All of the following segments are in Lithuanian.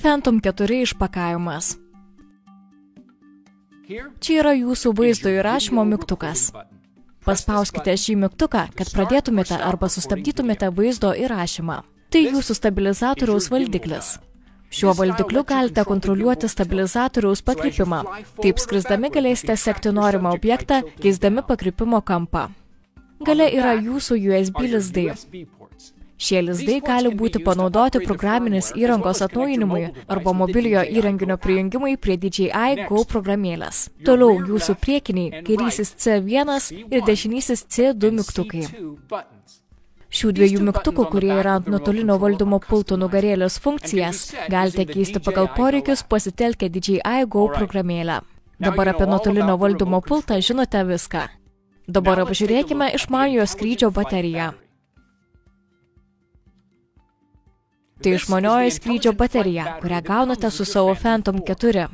Phantom 4 išpakavimas. Čia yra jūsų vaizdo įrašymo mygtukas. Paspauskite šį mygtuką, kad pradėtumėte arba sustabdytumėte vaizdo įrašymą. Tai jūsų stabilizatoriaus valdiklis. Šiuo valdikliu galite kontroliuoti stabilizatoriaus pakrypimą. Taip skrisdami galėsite sekti norimą objektą, keisdami pakrypimo kampą. Gale yra jūsų USB lizdai. Šie lizdai gali būti panaudoti programinės įrangos atnaujinimui arba mobiliojo įrenginio prijungimui prie DJI Go programėlės. Toliau jūsų priekiniai kairysis C1 ir dešinysis C2 mygtukai. Šių dviejų mygtukų, kurie yra ant nuotolinio valdymo pulto nugarėlės funkcijas, galite keisti pagal poreikius pasitelkę DJI Go programėlę. Dabar apie nuotolinio valdymo pultą žinote viską. Dabar apžiūrėkime išmaniojo skrydžio bateriją. Tai išmanioji skrydžio baterija, kurią gaunate su savo Phantom 4.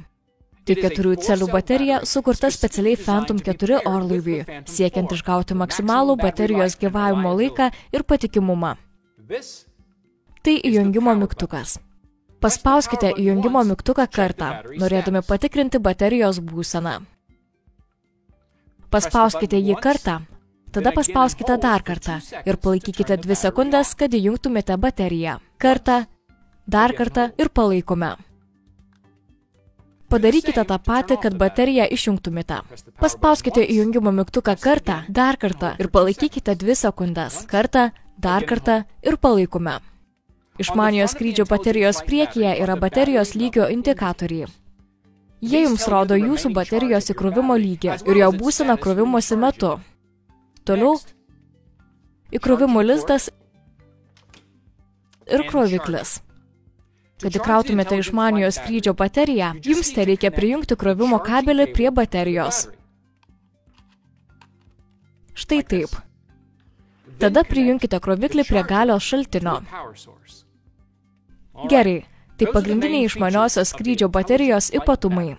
Tai 4 celių baterija sukurta specialiai Phantom 4 orlaiviui, siekiant išgauti maksimalų baterijos gyvavimo laiką ir patikimumą. Tai įjungimo mygtukas. Paspauskite įjungimo mygtuką kartą, norėdami patikrinti baterijos būseną. Paspauskite jį kartą, tada paspauskite dar kartą ir palaikykite 2 sekundės, kad įjungtumėte bateriją. Kartą, dar kartą ir palaikome. Padarykite tą patį, kad bateriją išjungtumėte. Paspauskite įjungimo mygtuką kartą, dar kartą ir palaikykite 2 sekundės. Kartą, dar kartą ir palaikome. Išmaniojo skrydžio baterijos priekyje yra baterijos lygio indikatoriai. Jie jums rodo jūsų baterijos įkrovimo lygį ir jo būseną krovimosi metu. Toliau įkrovimo lizdas ir kroviklis. Kad įkrautumėte išmaniojo skrydžio bateriją, jums reikia prijungti krovimo kabelį prie baterijos. Štai taip. Tada prijunkite kroviklį prie galios šaltinio. Gerai, tai pagrindiniai išmaniosios skrydžio baterijos ypatumai.